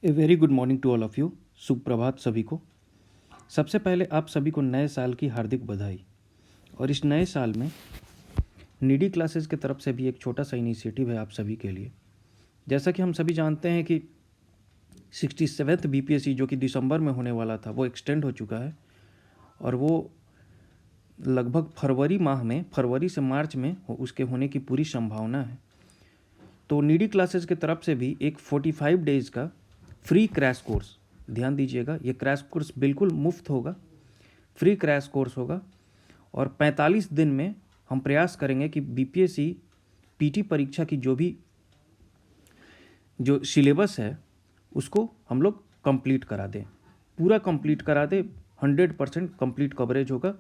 A very good morning to all of you. सुप्रभात सभी को। सबसे पहले आप सभी को नए साल की हार्दिक बधाई। और इस नए साल में नीडी क्लासेस की तरफ से भी एक छोटा सा इनिशिएटिव है आप सभी के लिए। जैसा कि हम सभी जानते हैं कि 67th बीपीएससी जो कि दिसंबर में होने वाला था वो एक्सटेंड हो चुका है और वो लगभग फरवरी माह में, फरवरी से मार्च में उसके होने की पूरी संभावना है। तो नीडी क्लासेस की तरफ से भी एक 45 डेज़ का फ्री क्रैश कोर्स, ध्यान दीजिएगा, ये क्रैश कोर्स बिल्कुल मुफ्त होगा, फ्री क्रैश कोर्स होगा। और 45 दिन में हम प्रयास करेंगे कि बीपीएससी पीटी परीक्षा की जो सिलेबस है उसको हम लोग कंप्लीट करा दें, पूरा कंप्लीट करा दें। 100% कंप्लीट कवरेज होगा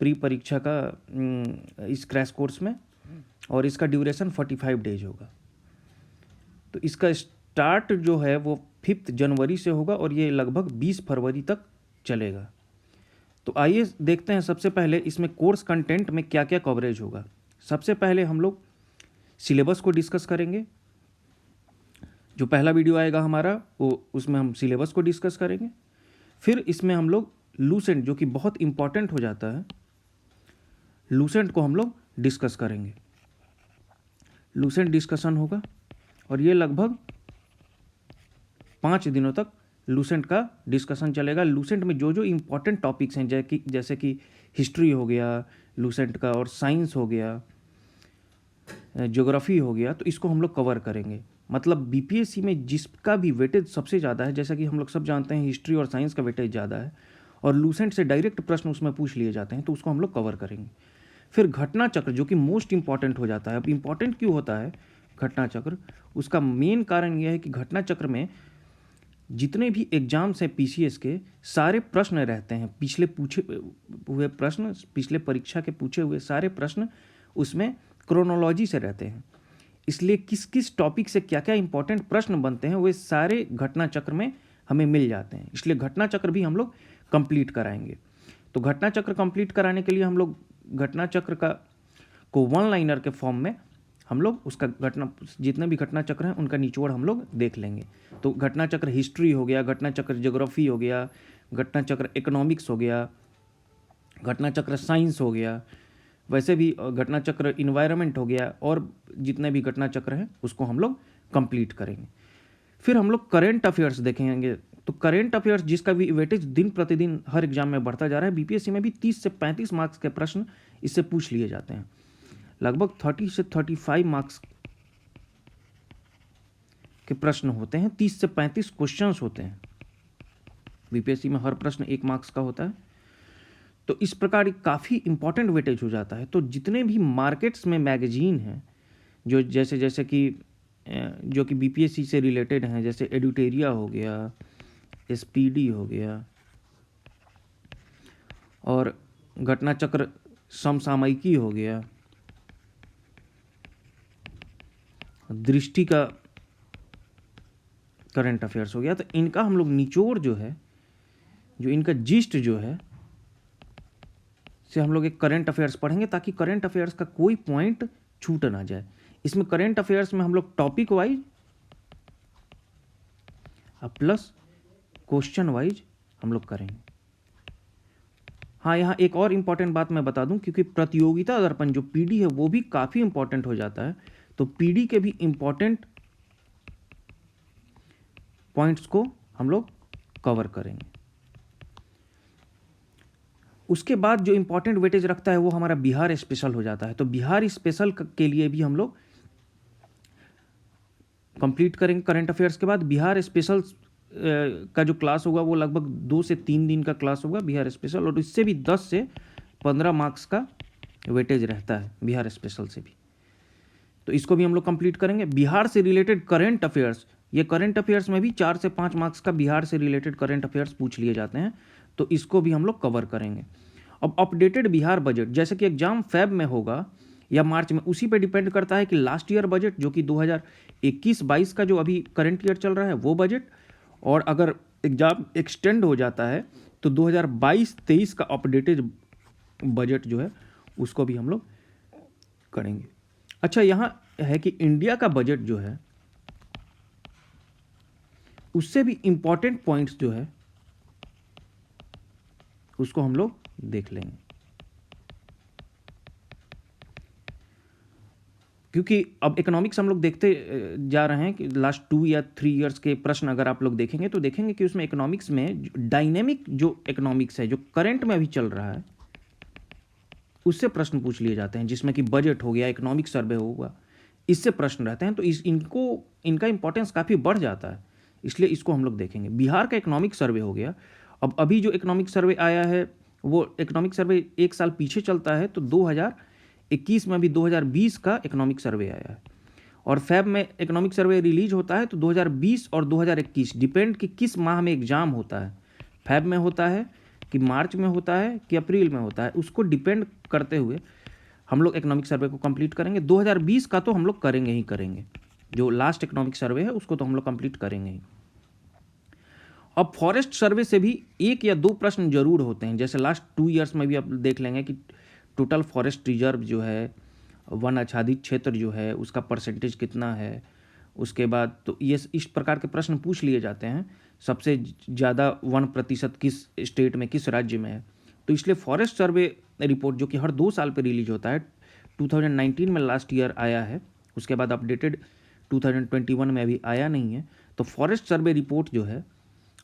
प्री परीक्षा का इस क्रैश कोर्स में, और इसका ड्यूरेशन 45 डेज होगा। तो इसका स्टार्ट जो है वो 5 जनवरी से होगा और ये लगभग 20 फरवरी तक चलेगा। तो आइए देखते हैं सबसे पहले इसमें कोर्स कंटेंट में क्या क्या कवरेज होगा। सबसे पहले हम लोग सिलेबस को डिस्कस करेंगे। जो पहला वीडियो आएगा हमारा वो उसमें हम सिलेबस को डिस्कस करेंगे। फिर इसमें हम लोग लूसेंट, जो कि बहुत इम्पॉर्टेंट हो जाता है, लूसेंट को हम लोग डिस्कस करेंगे। लूसेंट डिस्कशन होगा और ये लगभग 5 दिनों तक लूसेंट का डिस्कशन चलेगा। लूसेंट में जो जो इम्पोर्टेंट टॉपिक्स हैं जैसे कि हिस्ट्री हो गया लूसेंट का, और साइंस हो गया, ज्योग्राफी हो गया, तो इसको हम लोग कवर करेंगे। मतलब बीपीएससी में जिसका भी वेटेज सबसे ज़्यादा है, जैसा कि हम लोग सब जानते हैं हिस्ट्री और साइंस का वेटेज ज़्यादा है और लूसेंट से डायरेक्ट प्रश्न उसमें पूछ लिए जाते हैं, तो उसको हम लोग कवर करेंगे। फिर घटना चक्र, जो कि मोस्ट इंपॉर्टेंट हो जाता है। अब इम्पॉर्टेंट क्यों होता है घटना चक्र? उसका मेन कारण यह है कि घटना चक्र में जितने भी एग्जाम्स हैं पीसीएस के, सारे प्रश्न रहते हैं, पिछले पूछे हुए प्रश्न, पिछले परीक्षा के पूछे हुए सारे प्रश्न उसमें क्रोनोलॉजी से रहते हैं। इसलिए किस किस टॉपिक से क्या क्या इंपॉर्टेंट प्रश्न बनते हैं वो सारे घटना चक्र में हमें मिल जाते हैं। इसलिए घटना चक्र भी हम लोग कंप्लीट कराएंगे। तो घटना चक्र कंप्लीट कराने के लिए हम लोग घटना चक्र को वन लाइनर के फॉर्म में हम लोग उसका जितने भी घटना चक्र हैं उनका निचोड़ हम लोग देख लेंगे। तो घटना चक्र हिस्ट्री हो गया, घटना चक्र ज्योग्राफी हो गया, घटना चक्र इकोनॉमिक्स हो गया, घटना चक्र साइंस हो गया, वैसे भी घटना चक्र इन्वायरमेंट हो गया, और जितने भी घटना चक्र हैं उसको हम लोग कंप्लीट करेंगे। फिर हम लोग करेंट अफेयर्स देखेंगे। तो करेंट अफेयर्स जिसका भी वेटेज दिन प्रतिदिन हर एग्जाम में बढ़ता जा रहा है, बीपीएससी में भी 30 से 35 मार्क्स के प्रश्न इससे पूछ लिए जाते हैं। लगभग 30 से 35 मार्क्स के प्रश्न होते हैं, 30 से 35 क्वेश्चंस होते हैं बीपीएससी में, हर प्रश्न 1 मार्क्स का होता है। तो इस प्रकार काफ़ी इंपॉर्टेंट वेटेज हो जाता है। तो जितने भी मार्केट्स में मैगजीन हैं जो जैसे कि जो कि बीपीएससी से रिलेटेड हैं, जैसे एडिटोरिया हो गया, एसपीडी हो गया, और घटना चक्र समसामयिकी हो गया, दृष्टि का करंट अफेयर्स हो गया, तो इनका हम लोग निचोड़ जो है, जो इनका जिस्ट जो है, से हम लोग एक करंट अफेयर्स पढ़ेंगे ताकि करंट अफेयर्स का कोई पॉइंट छूट ना जाए। इसमें करंट अफेयर्स में हम लोग topic wise plus question wise हम लोग करेंगे। हाँ, यहाँ एक और इम्पॉर्टेंट बात मैं बता दूं, क्योंकि प्रतियोगिता दर्पण जो पीडी है वो भी काफ़ी इंपॉर्टेंट हो जाता है, तो पीडी के भी इंपॉर्टेंट पॉइंट्स को हम लोग कवर करेंगे। उसके बाद जो इंपॉर्टेंट वेटेज रखता है वो हमारा बिहार स्पेशल हो जाता है। तो बिहार स्पेशल के लिए भी हम लोग कंप्लीट करेंगे। करंट अफेयर्स के बाद बिहार स्पेशल का जो क्लास होगा वो लगभग 2 से 3 दिन का क्लास होगा बिहार स्पेशल, और इससे भी 10 से 15 मार्क्स का वेटेज रहता है बिहार स्पेशल से भी। तो इसको भी हम लोग कंप्लीट करेंगे। बिहार से रिलेटेड करंट अफेयर्स, ये करंट अफेयर्स में भी 4 से 5 मार्क्स का बिहार से रिलेटेड करंट अफेयर्स पूछ लिए जाते हैं, तो इसको भी हम लोग कवर करेंगे। अब अपडेटेड बिहार बजट, जैसे कि एग्जाम फेब में होगा या मार्च में, उसी पे डिपेंड करता है कि लास्ट ईयर बजट जो कि 2021-22 का जो अभी करंट ईयर चल रहा है वो बजट, और अगर एग्जाम एक्सटेंड हो जाता है तो 2022-23 का अपडेटेड बजट जो है उसको भी हम लोग करेंगे। अच्छा, यहाँ है कि इंडिया का बजट जो है उससे भी इम्पॉर्टेंट पॉइंट्स जो है उसको हम लोग देख लेंगे, क्योंकि अब इकोनॉमिक्स हम लोग देखते जा रहे हैं कि लास्ट 2 या 3 इयर्स के प्रश्न अगर आप लोग देखेंगे तो देखेंगे कि उसमें इकोनॉमिक्स में डायनेमिक जो इकोनॉमिक्स है, जो करंट में अभी चल रहा है, उससे प्रश्न पूछ लिए जाते हैं, जिसमें कि बजट हो गया, इकोनॉमिक सर्वे होगा, इससे प्रश्न रहते हैं। तो इनका इंपॉर्टेंस काफ़ी बढ़ जाता है, इसलिए इसको हम लोग देखेंगे। बिहार का इकोनॉमिक सर्वे हो गया। अब अभी जो इकोनॉमिक सर्वे आया है वो इकोनॉमिक सर्वे 1 साल पीछे चलता है, तो 2021 में अभी 2020 का इकोनॉमिक सर्वे आया है, और फैब में इकोनॉमिक सर्वे रिलीज होता है। तो 2020 और 2021 डिपेंड कि किस माह में एग्ज़ाम होता है, फैब में होता है कि मार्च में होता है कि अप्रैल में होता है, उसको डिपेंड करते हुए हम लोग इकोनॉमिक सर्वे को कंप्लीट करेंगे। 2020 का तो हम लोग करेंगे ही करेंगे, जो लास्ट इकोनॉमिक सर्वे है उसको तो हम लोग कंप्लीट करेंगे ही। अब फॉरेस्ट सर्वे से भी 1 या 2 प्रश्न जरूर होते हैं, जैसे लास्ट 2 इयर्स में भी आप देख लेंगे कि टोटल फॉरेस्ट रिजर्व जो है, वन आच्छादित क्षेत्र जो है, उसका परसेंटेज कितना है। उसके बाद तो ये इस प्रकार के प्रश्न पूछ लिए जाते हैं, सबसे ज़्यादा 1% किस स्टेट में, किस राज्य में है। तो इसलिए फॉरेस्ट सर्वे रिपोर्ट जो कि हर 2 साल पे रिलीज होता है, 2019 में लास्ट ईयर आया है, उसके बाद अपडेटेड 2021 में अभी आया नहीं है। तो फॉरेस्ट सर्वे रिपोर्ट जो है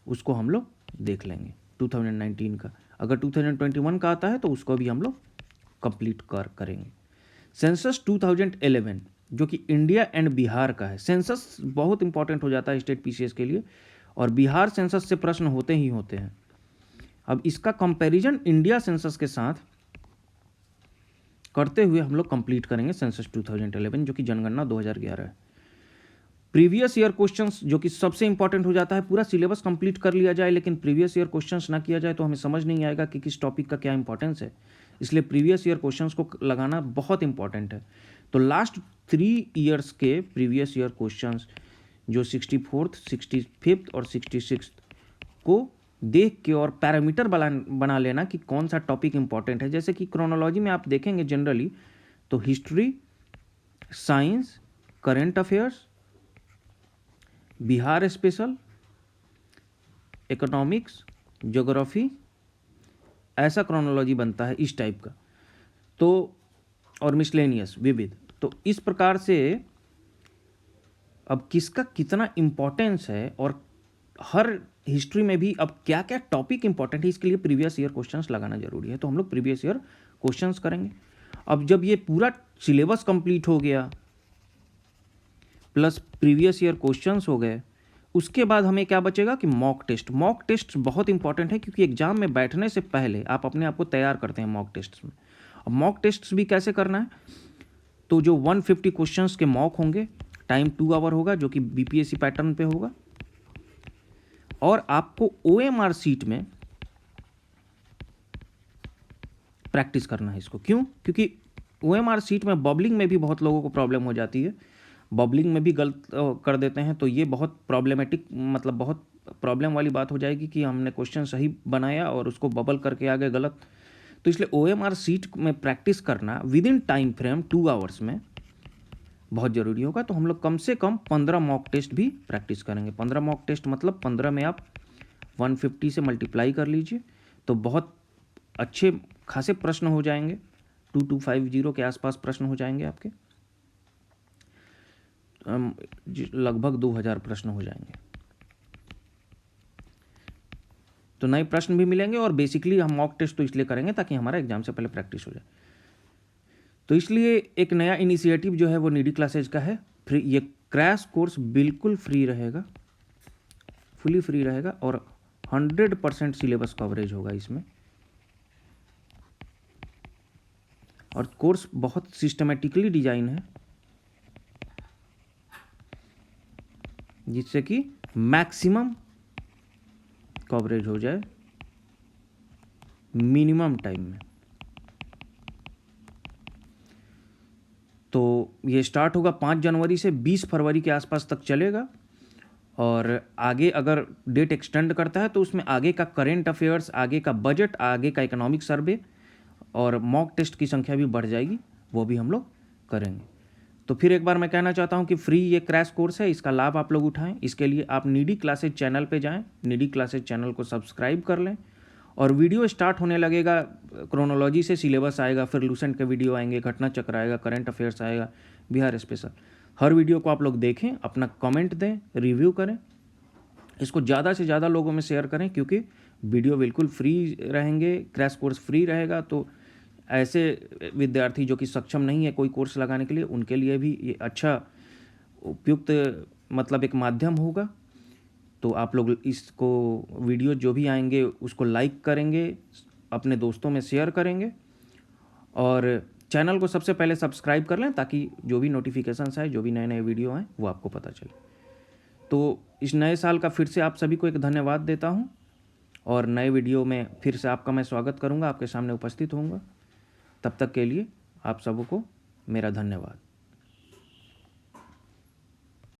उसको हम लोग देख लेंगे 2019 का। अगर 2021 का आता है तो उसको भी हम लोग कंप्लीट करेंगे। सेंसस 2011 जो कि इंडिया एंड बिहार का है। सेंसस बहुत इंपॉर्टेंट हो जाता है स्टेट पीसीएस के लिए, और बिहार सेंसस से प्रश्न होते ही होते हैं। अब इसका कंपैरिजन इंडिया सेंसस के साथ करते हुए हम लोग कंप्लीट करेंगे सेंसस 2011 जो कि जनगणना 2011 है। प्रीवियस ईयर क्वेश्चंस जो कि सबसे इंपॉर्टेंट हो जाता है, पूरा सिलेबस कंप्लीट कर लिया जाए लेकिन प्रीवियस ईयर क्वेश्चंस ना किया जाए तो हमें समझ नहीं आएगा कि किस टॉपिक का क्या इंपॉर्टेंस है, इसलिए प्रीवियस ईयर क्वेश्चंस को लगाना बहुत इंपॉर्टेंट है। तो लास्ट 3 इयर्स के प्रीवियस ईयर क्वेश्चंस जो 64th, 65th और 66th को देख के और पैरामीटर बना लेना कि कौन सा टॉपिक इंपॉर्टेंट है। जैसे कि क्रोनोलॉजी में आप देखेंगे जनरली तो history, science, current affairs, Bihar special, economics, geography, ऐसा क्रोनोलॉजी बनता है इस टाइप का। तो और मिसलेनियस, विविध। तो इस प्रकार से अब किसका कितना इम्पोर्टेंस है और हर हिस्ट्री में भी अब क्या क्या टॉपिक इंपॉर्टेंट है, इसके लिए प्रीवियस ईयर क्वेश्चंस लगाना जरूरी है। तो हम लोग प्रीवियस ईयर क्वेश्चंस करेंगे। अब जब ये पूरा सिलेबस कंप्लीट हो गया प्लस प्रीवियस ईयर क्वेश्चंस हो गए, उसके बाद हमें क्या बचेगा कि मॉक टेस्ट। मॉक टेस्ट बहुत इंपॉर्टेंट है क्योंकि एग्जाम में बैठने से पहले आप अपने आप को तैयार करते हैं मॉक टेस्ट में। अब मॉक टेस्ट भी कैसे करना है, तो जो 150 क्वेश्चंस के मॉक होंगे, टाइम 2 आवर होगा जो कि बीपीएससी पैटर्न पे होगा, और आपको ओएमआर सीट में प्रैक्टिस करना है इसको। क्यों? क्योंकि ओएमआर सीट में बबलिंग में भी बहुत लोगों को प्रॉब्लम हो जाती है, बबलिंग में भी गलत कर देते हैं। तो ये बहुत प्रॉब्लमेटिक, मतलब बहुत प्रॉब्लम वाली बात हो जाएगी कि हमने क्वेश्चन सही बनाया और उसको बबल करके आ गए गलत। तो इसलिए ओएमआर सीट में प्रैक्टिस करना with in time frame 2 hours में बहुत ज़रूरी होगा। तो हम लोग कम से कम 15 मॉक टेस्ट भी प्रैक्टिस करेंगे। 15 मॉक टेस्ट मतलब 15 में आप 150 से मल्टीप्लाई कर लीजिए, तो बहुत अच्छे खासे प्रश्न हो जाएंगे। 2250 के आसपास प्रश्न हो जाएंगे आपके, लगभग 2000 प्रश्न हो जाएंगे। तो नए प्रश्न भी मिलेंगे, और बेसिकली हम मॉक टेस्ट तो इसलिए करेंगे ताकि हमारा एग्जाम से पहले प्रैक्टिस हो जाए। तो इसलिए एक नया इनिशिएटिव जो है वो नीडी क्लासेज का है। फ्री, ये क्रैश कोर्स बिल्कुल फ्री रहेगा, फुली फ्री रहेगा, और 100% सिलेबस कवरेज होगा इसमें। और कोर्स बहुत सिस्टमेटिकली डिजाइन है जिससे कि मैक्सिमम कवरेज हो जाए मिनिमम टाइम में। तो ये स्टार्ट होगा 5 जनवरी से 20 फरवरी के आसपास तक चलेगा, और आगे अगर डेट एक्सटेंड करता है तो उसमें आगे का करेंट अफेयर्स, आगे का बजट, आगे का इकोनॉमिक सर्वे और मॉक टेस्ट की संख्या भी बढ़ जाएगी, वो भी हम लोग करेंगे। तो फिर एक बार मैं कहना चाहता हूँ कि फ्री ये क्रैश कोर्स है, इसका लाभ आप लोग उठाएं। इसके लिए आप नीडी क्लासेज चैनल पे जाएं, नीडी क्लासेज चैनल को सब्सक्राइब कर लें, और वीडियो स्टार्ट होने लगेगा, क्रोनोलॉजी से सिलेबस आएगा, फिर लूसेंट के वीडियो आएंगे, घटना चक्र आएगा, करंट अफेयर्स आएगा, बिहार स्पेशल। हर वीडियो को आप लोग देखें, अपना कमेंट दें, रिव्यू करें, इसको ज़्यादा से ज़्यादा लोगों में शेयर करें, क्योंकि वीडियो बिल्कुल फ्री रहेंगे, क्रैश कोर्स फ्री रहेगा। तो ऐसे विद्यार्थी जो कि सक्षम नहीं है कोई कोर्स लगाने के लिए, उनके लिए भी ये अच्छा उपयुक्त मतलब एक माध्यम होगा। तो आप लोग इसको वीडियो जो भी आएंगे उसको लाइक करेंगे, अपने दोस्तों में शेयर करेंगे, और चैनल को सबसे पहले सब्सक्राइब कर लें, ताकि जो भी नोटिफिकेशंस आए, जो भी नए नए वीडियो आए, वो आपको पता चले। तो इस नए साल का फिर से आप सभी को एक धन्यवाद देता हूँ, और नए वीडियो में फिर से आपका मैं स्वागत करूँगा, आपके सामने उपस्थित होऊंगा। तब तक के लिए आप सबको मेरा धन्यवाद।